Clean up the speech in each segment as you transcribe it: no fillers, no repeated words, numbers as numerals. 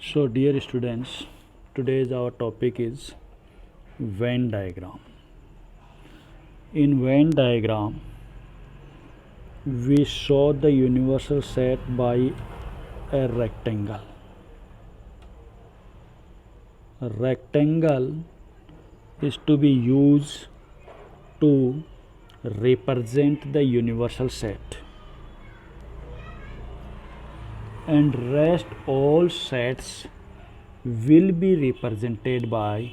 So, dear students, today's our topic is Venn diagram. In Venn diagram, we show the universal set by a rectangle. A rectangle is to be used to represent the universal set, and rest all sets will be represented by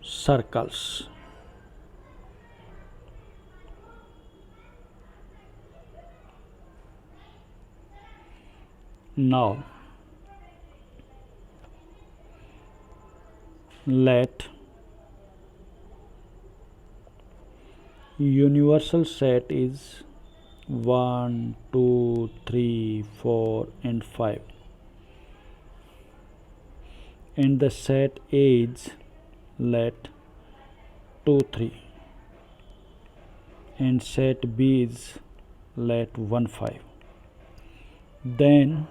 circles. Now let universal set is 1, 2, 3, 4 and 5, and the set is let 2, 3, and set B is let 1, 5. Then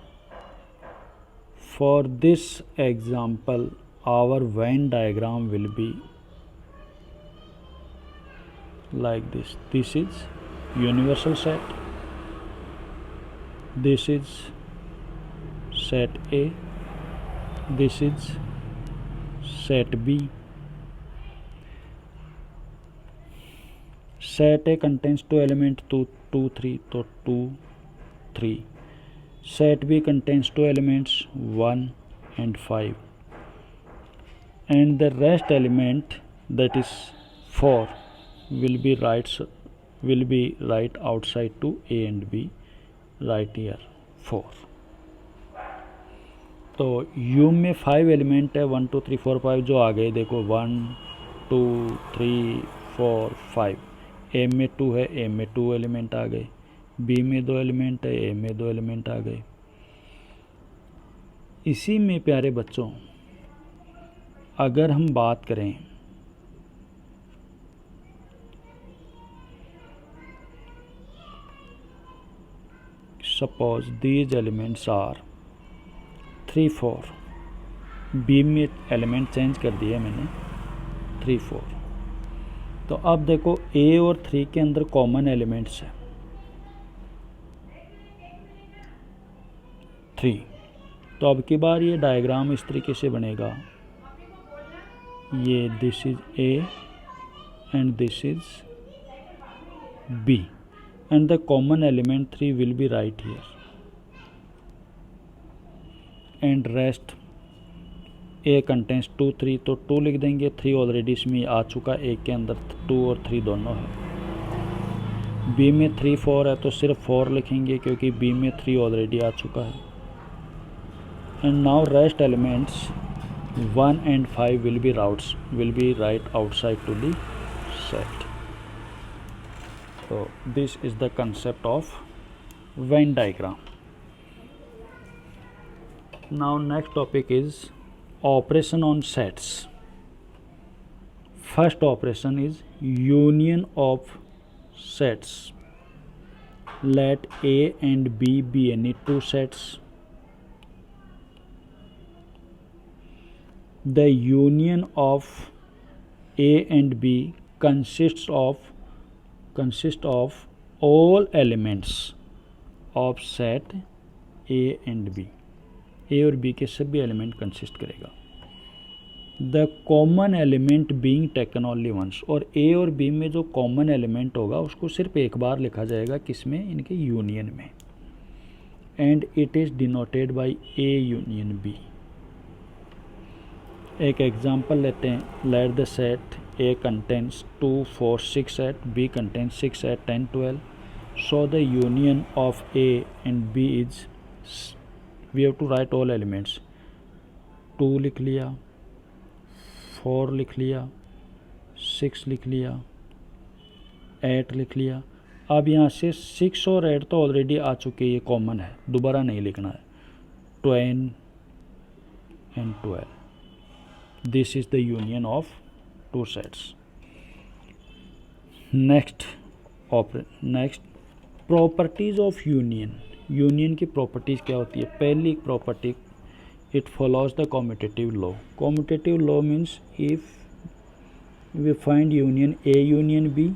for this example our Venn diagram will be like this. This is universal set, this is set A, this is set B. Set A contains two elements 2, 2, 3, so 2, 3. Set B contains two elements 1 and 5, and the rest element, that is 4, will be right outside to A and B, right here 4. तो U में 5 element है 1 2 3 4 5 जो आ गए, देखो 1 2 3 4 5. A में 2 है, A में 2 element आ गए, B में 2 एलिमेंट है, A में 2 एलिमेंट आ गए. इसी में प्यारे बच्चों अगर हम बात करें suppose these elements are 3 4, B में एलिमेंट चेंज कर दिया मैंने 3 4. तो अब देखो A और 3 के अंदर कॉमन एलिमेंट्स है 3. तो अब की बार ये डायग्राम इस तरीके से बनेगा, ये this is A and this is B, and the common element 3 will be right here, and rest A contains 2 3, तो 2 लिख देंगे, 3 ऑलरेडी इसमें आ चुका, एक के अंदर 2 और 3 दोनों है. B में 3 4 है तो सिर्फ 4 लिखेंगे क्योंकि B में 3 ऑलरेडी आ चुका है. And now rest elements 1 and 5 will be right outside to the set. So this is the concept of Venn diagram. Now next topic is operation on sets. First operation is union of sets. Let A and B be any two sets. The union of A and B consists of all elements of set A and B. A और B के सभी element consist करेगा. The common element being taken only once, और A और B में जो common element होगा उसको सिर्फ एक बार लिखा जाएगा, किसमें, इनके यूनियन में, and it is denoted bye A union B. एक एग्जांपल लेते हैं. Let the set A contains 2 4 6 8, B contains 6 8 10 12. So the union of A and B is, we have to write all elements. 2 लिख लिया, 4 लिख लिया, 6 लिख लिया, 8 लिख लिया. अब यहाँ से 6 और 8 तो ऑलरेडी आ चुके, ये कॉमन है, दोबारा नहीं लिखना है. 10 and 12. This is the union of two sets. Next properties of union. Union की प्रॉपर्टीज़ क्या होती है. पहली property it follows the commutative law. Commutative law means if we find union A union B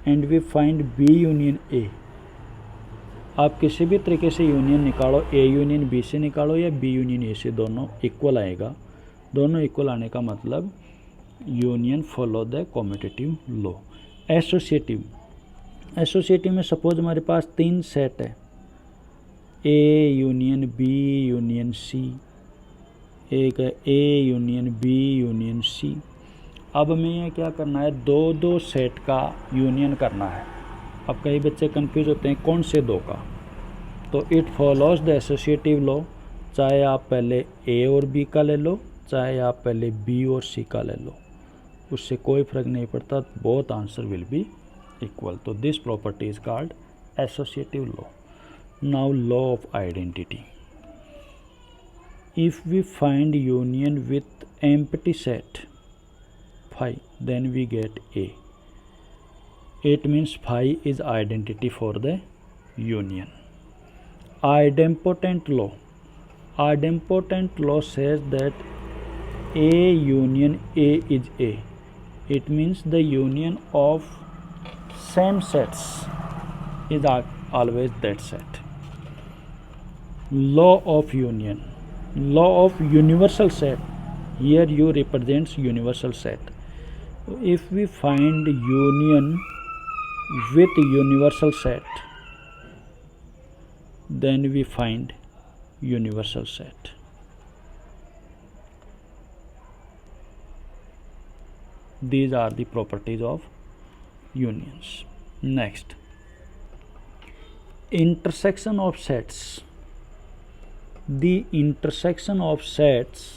and we find B union A, आप किसी भी तरीके से यूनियन निकालो, A यूनियन B से निकालो या B यूनियन A से, दोनों इक्वल आएगा। दोनों इक्वल आने का मतलब union follow the commutative law. Associative में सपोज हमारे पास 3 सेट है, A union B union C, एक है A union B union C। अब हमें यह क्या करना है, दो सेट का यूनियन करना है। अब कई बच्चे कंफ्यूज होते हैं कौन से दो का, तो it follows the associative law. चाहे आप पहले A और B का ले लो, चाहे आप पहले B और C का ले लो, उससे कोई फ़र्क नहीं पड़ता, both answer will be equal. तो this property is called associative law. Now law of identity. If we find union with empty set phi, then we get A. It means phi is identity for the union. Idempotent law. Idempotent law says that A union A is A. It means the union of same sets is always that set. Law of union. Law of universal set. Here U represents universal set. If we find union with universal set, then we find universal set. These are the properties of unions. Next, intersection of sets. The intersection of sets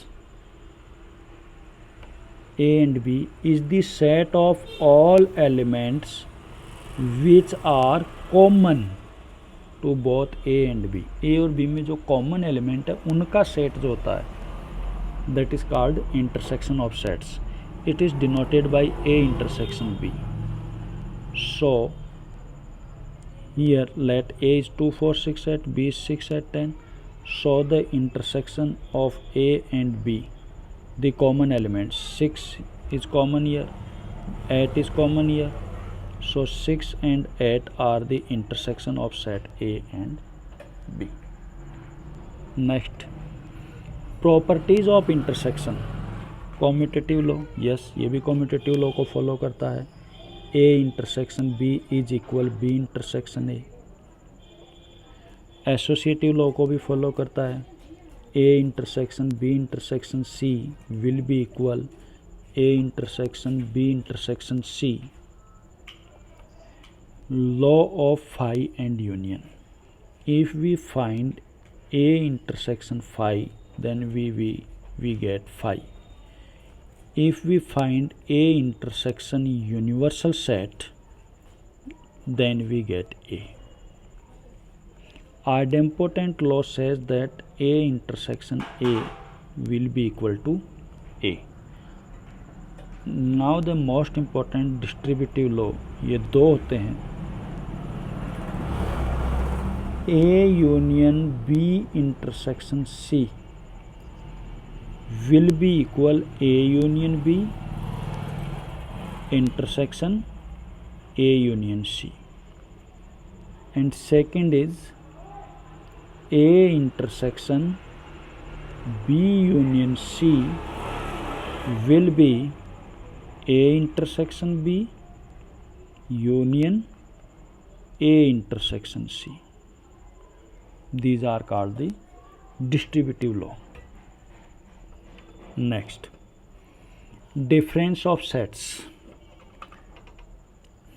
A and B is the set of all elements which are common to both A and B. A और B में जो common element है उनका set जो होता है, that is called intersection of sets. It is denoted by A intersection B. So here let A is 2, 4, 6, 8, B is 6, 8, 10. So the intersection of A and B, the common elements, 6 is common here, 8 is common here, so 6 and 8 are the intersection of set A and B. Next, properties of intersection. Commutative law, yes, ये भी commutative law को follow करता है। A intersection B is equal B intersection A. Associative law को भी follow करता है। A intersection B intersection C will be equal A intersection B intersection C. Law of phi and union. If we find A intersection phi, then we get phi. If we find A intersection universal set, then we get A. Idempotent law says that A intersection A will be equal to A. Now the most important distributive law, ये दो होते हैं, A union B intersection C will be equal A union B intersection A union C. And second is A intersection B union C will be A intersection B union A intersection C. These are called the distributive law. Next, difference of sets.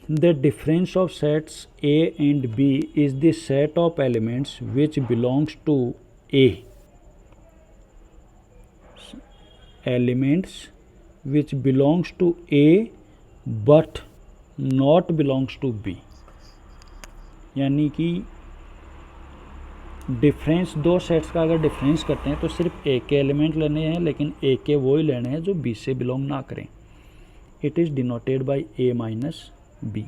The difference of sets A and B is the set of elements which belongs to A. Elements which belongs to A but not belongs to B. यानी कि difference दो sets का अगर difference करते हैं तो सिर्फ ए के एलिमेंट लेने हैं, लेकिन ए के वो ही लेने हैं जो बी से बिलोंग ना करें. It is denoted by A minus B.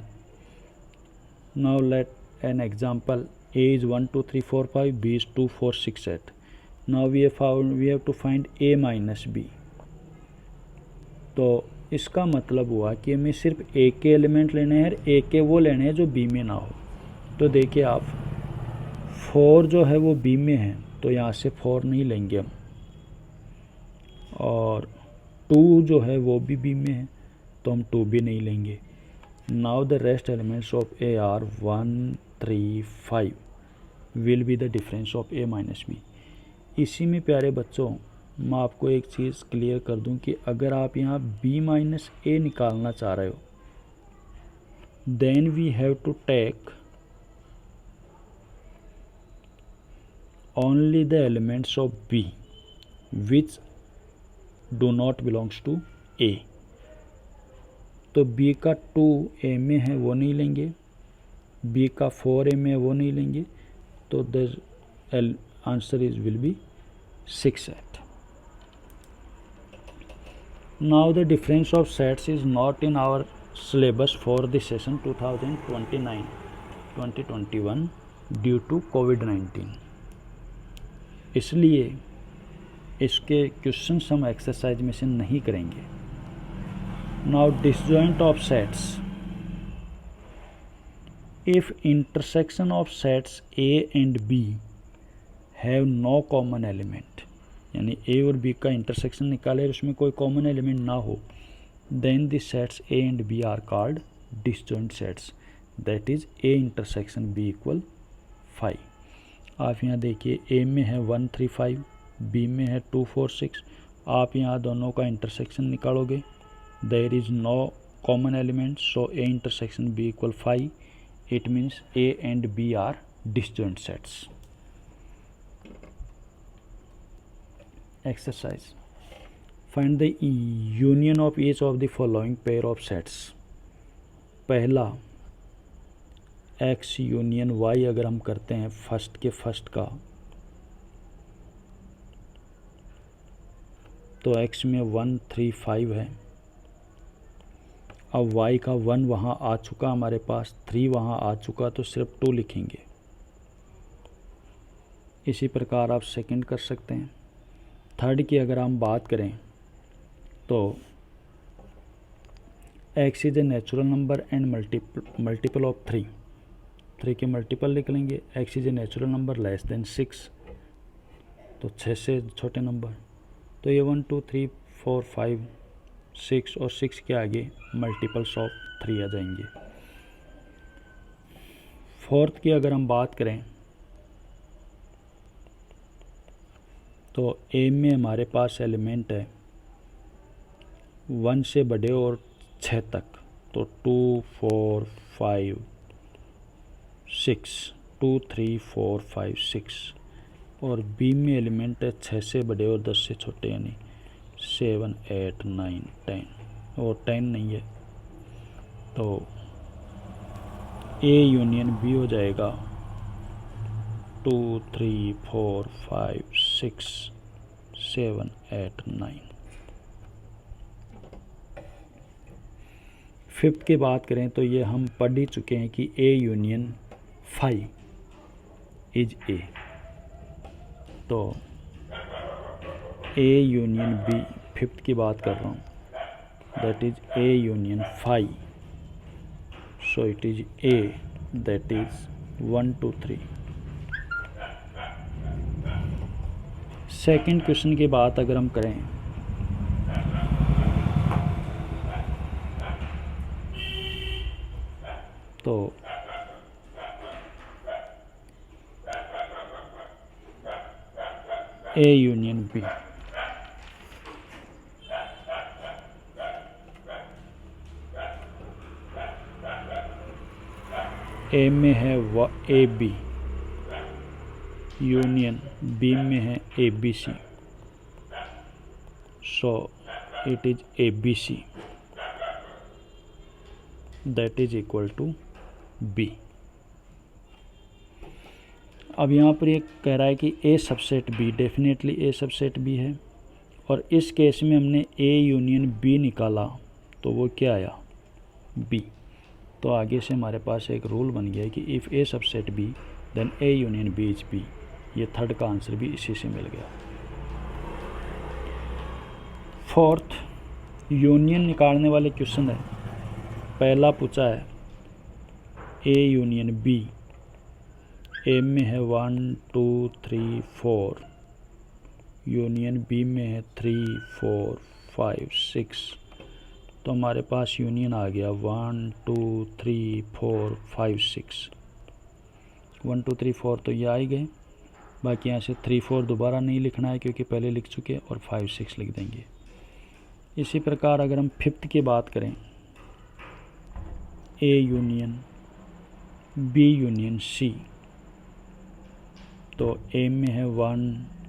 Now let an example. A is 1 2 3 4 5, B is 2 4 6 8. Now we have to find A minus B. तो इसका मतलब हुआ कि हमें सिर्फ ए के एलिमेंट लेने हैं, ए के वो लेने हैं जो बी में ना हो। तो देखिए आप 4 जो है वो बी में है, तो यहाँ से 4 नहीं लेंगे हम, और 2 जो है वो भी बी में है, तो हम 2 भी नहीं लेंगे। Now the rest elements of A are 1, 3, 5 will be the difference of A minus B. इसी में प्यारे बच्चों मैं आपको एक चीज़ क्लियर कर दूं कि अगर आप यहाँ b माइनस ए निकालना चाह रहे हो, then we have to take only the elements of b which do not belongs to a। तो b का 2 a में है वो नहीं लेंगे, b का 4 a में है वो नहीं लेंगे, तो the answer is will be 6 set. Now the difference of sets is not in our syllabus for the session 2029-2021 due to COVID-19, इसलिए इसके क्वेश्चंस हम एक्सरसाइज में से नहीं करेंगे। Now disjoint of sets, if intersection of sets A and B have no common element, यानी ए और B का इंटरसेक्शन निकाले और उसमें कोई कॉमन एलिमेंट ना हो, then the sets A and B are called disjoint sets, that is A intersection B equal 5। आप यहाँ देखिए ए में है 1, 3, 5, बी में है 2, 4, 6। आप यहाँ दोनों का इंटरसेक्शन निकालोगे, there is no common element, so A intersection B equal 5, it means A and B are disjoint sets. Exercise, find the union of each of the following pair of sets। पहला x union y अगर हम करते हैं first के first का, तो x में 1, 3, 5 है। अब y का 1 वहाँ आ चुका हमारे पास, 3 वहाँ आ चुका, तो सिर्फ 2 लिखेंगे। इसी प्रकार आप सेकंड कर सकते हैं। थर्ड की अगर हम बात करें तो x is a natural number and multiple of 3 के मल्टीपल लिख लेंगे। x is a natural number less than 6, तो 6 से छोटे नंबर, तो ये 1, 2, 3, 4, 5, 6 और 6 के आगे मल्टीपल्स ऑफ 3 आ जाएंगे। फोर्थ की अगर हम बात करें तो ए में हमारे पास एलिमेंट है 1 से बड़े और 6 तक, तो 2, 4, 5, 6, 2, 3, 4, 5, 6। और बी में एलिमेंट है 6 से बड़े और 10 से छोटे, यानी 7, 8, 9, 10, और 10 नहीं है, तो ए यूनियन बी हो जाएगा 2, 3, 4, 5, 6, 7, 8, 9। फिफ्थ की बात करें तो ये हम पढ़ ही चुके हैं कि ए यूनियन 5 इज ए, तो ए यूनियन बी, फिफ्थ की बात कर रहा हूँ, that is A union 5, so it is A, that is 1, 2, 3। Second question की बात अगर हम करें तो ए यूनियन बी, ए में है ए बी यूनियन बी में है A B C, so it is A B C, that is equal to B. अब यहाँ पर ये कह रहा है कि A subset B, definitely A subset B है, और इस केस में हमने ए यूनियन बी निकाला तो वो क्या आया, बी। तो आगे से हमारे पास एक रूल बन गया है कि if A subset B then A union B is B, ये थर्ड का आंसर भी इसी से मिल गया। फोर्थ, यूनियन निकालने वाले क्वेश्चन है। पहला पूछा है ए यूनियन बी। ए में है 1 2 3 4, यूनियन बी में है 3 4 5 6। तो हमारे पास यूनियन आ गया 1 2 3 4 5 6। 1 2 3 4 तो ये आ ही गए। बाकी यहाँ से 3 4 दोबारा नहीं लिखना है क्योंकि पहले लिख चुके, और 5 6 लिख देंगे। इसी प्रकार अगर हम फिफ्थ की बात करें, A union B union C. तो ए में है 1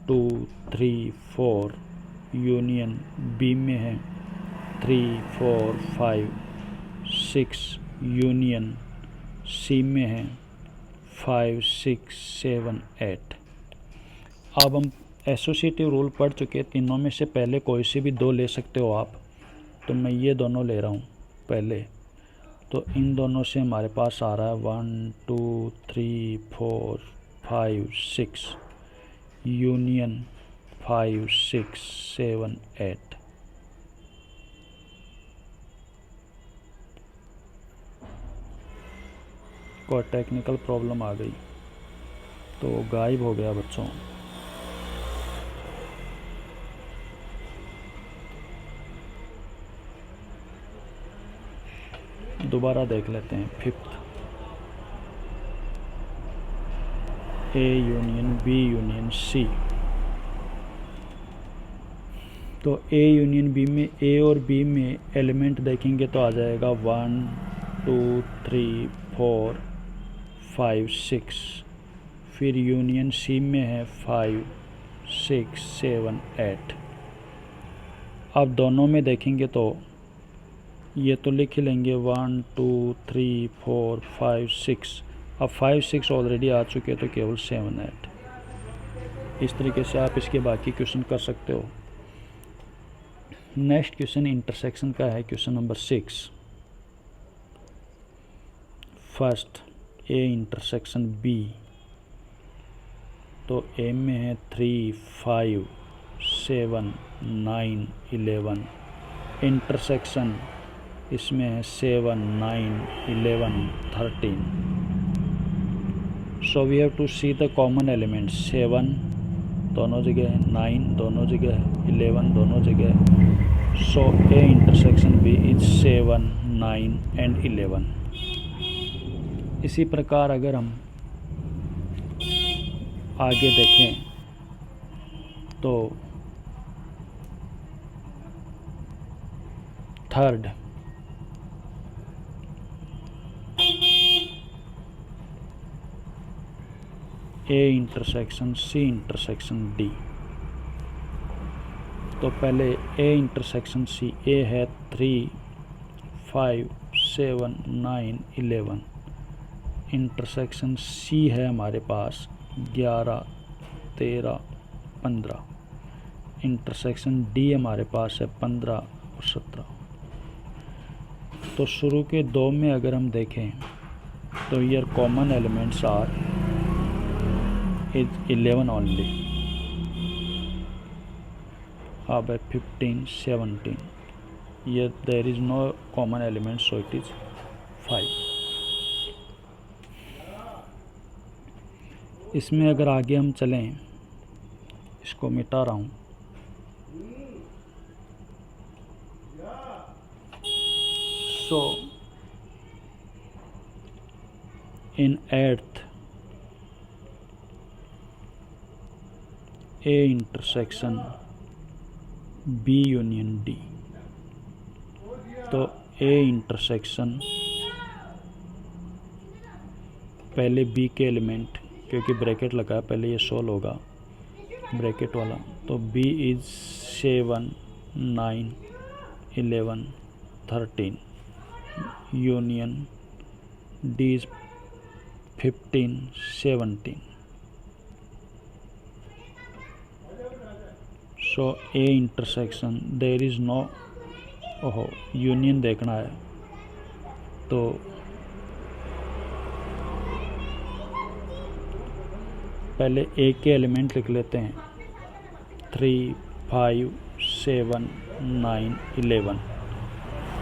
2 3 4, यूनियन बी में है 3 4 5 6, यूनियन सी में है 5 6 7 8। अब हम एसोसिएटिव रूल पढ़ चुके, तीनों में से पहले कोई से भी दो ले सकते हो आप। तो मैं ये दोनों ले रहा हूँ पहले। तो इन दोनों से हमारे पास आ रहा है 1 2 3 4 5 6, यूनियन 5 6 7 8। कोई टेक्निकल प्रॉब्लम आ गई तो गायब हो गया बच्चों। दोबारा देख लेते हैं। Fifth, A union B union C. तो ए यूनियन बी में, ए और बी में एलिमेंट देखेंगे तो आ जाएगा 1 2 3 4 5 6। फिर यूनियन सी में है 5 6 7 8। अब दोनों में देखेंगे तो ये तो लिख ही लेंगे 1 2 3 4 5 6। अब 5 6 ऑलरेडी आ चुके तो केवल 7 8। इस तरीके से आप इसके बाकी क्वेश्चन कर सकते हो। नेक्स्ट क्वेश्चन इंटरसेक्शन का है, question number 6। First, A intersection B. तो ए में है 3 5 7 9 11। इंटरसेक्शन इसमें है 7 9 11 13। So we have to see the common elements. 7 दोनों जगह है, 9 दोनों जगह है, 11 दोनों जगह है। So A intersection B is 7 9 and 11। इसी प्रकार अगर हम आगे देखें तो third, A intersection C intersection D. तो पहले ए इंटरसेक्शन सी। ए है 3 5 7 9 11। इंटरसेक्शन सी है हमारे पास 11 13 15। इंटरसेक्शन डी हमारे पास है 15 और 17। तो शुरू के दो में अगर हम देखें तो here common elements are is 11 only. अब 15 17, yet there is no common element, so it is 5। इसमें अगर आगे हम चलें, इसको मिटा रहा हूँ। So in eighth, A intersection B union D। तो A इंटरसेक्शन पहले B के एलिमेंट, क्योंकि ब्रैकेट लगा है पहले ये सोल्व होगा ब्रैकेट वाला। तो B is 7 9 11 13, union D is 15 17। So A intersection there is no, ओहो यूनियन देखना है तो पहले ए के एलिमेंट लिख लेते हैं 3, 5, 7, 9, 11।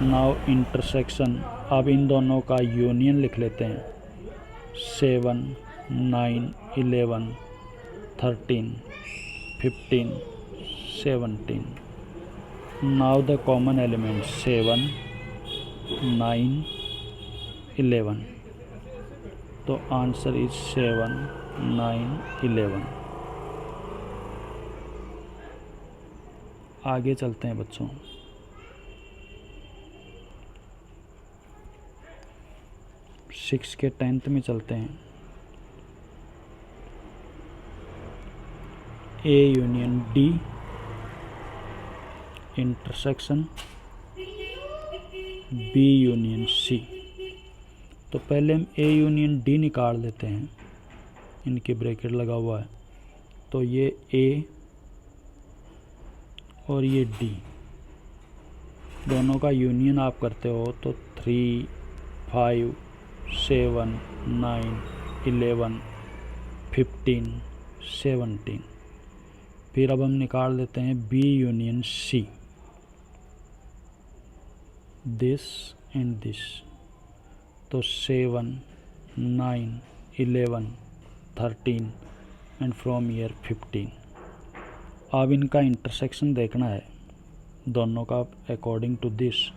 नाउ इंटरसेक्शन, अब इन दोनों का यूनियन लिख लेते हैं 7, 9, 11, 13, 15, 17। Now the common element 7, 9, 11। तो आंसर इज 7, 9, 11। आगे चलते हैं बच्चों। सिक्स के 10th में चलते हैं। A union D intersection B union C. तो पहले हम ए यूनियन डी निकाल लेते हैं, इनके ब्रैकेट लगा हुआ है। तो ये ए और ये डी दोनों का यूनियन आप करते हो तो 3, 5, 7, 9, 11, 15, 17। फिर अब हम निकाल लेते हैं B union C, this and this. तो 7, 9, 11, 13 एंड फ्रॉम ईयर 15। अब इनका इंटरसेक्शन देखना है दोनों का अकॉर्डिंग टू दिस।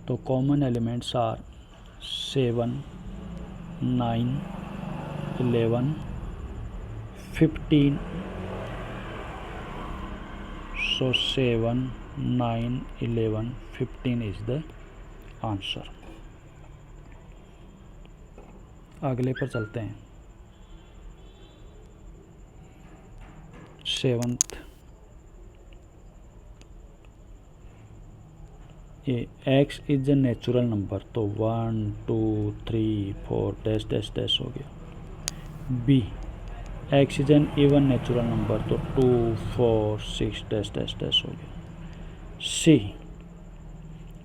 तो common elements are 7, 9, 11, 15। So 7, 9, 11, 15 is the answer। अगले पर चलते हैं। 7th, ये x is a natural number, तो 1, 2, 3, 4 डैश डैश डैश हो गया। b x is an even natural number, तो 2, 4, 6 डैश डैश डैश हो गया। c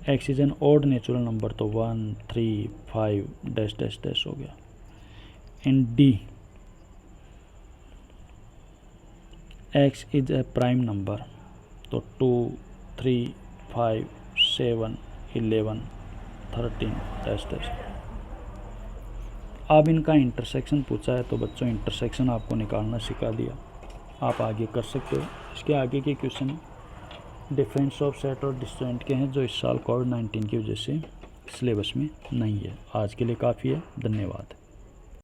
x is an odd natural number, तो 1, 3, 5 डैश डैश डैश हो गया। And d x is a prime number, तो 2, 3, 5, 7, 11, 13 डैश डैश। अब इनका इंटरसेक्शन पूछा है, तो बच्चों इंटरसेक्शन आपको निकालना सिखा दिया, आप आगे कर सकते हो। इसके आगे के क्वेश्चन डिफरेंस ऑफ सेट और डिस्जॉइंट के हैं, जो इस साल कोविड-19 की वजह से सिलेबस में नहीं है। आज के लिए काफ़ी है, धन्यवाद।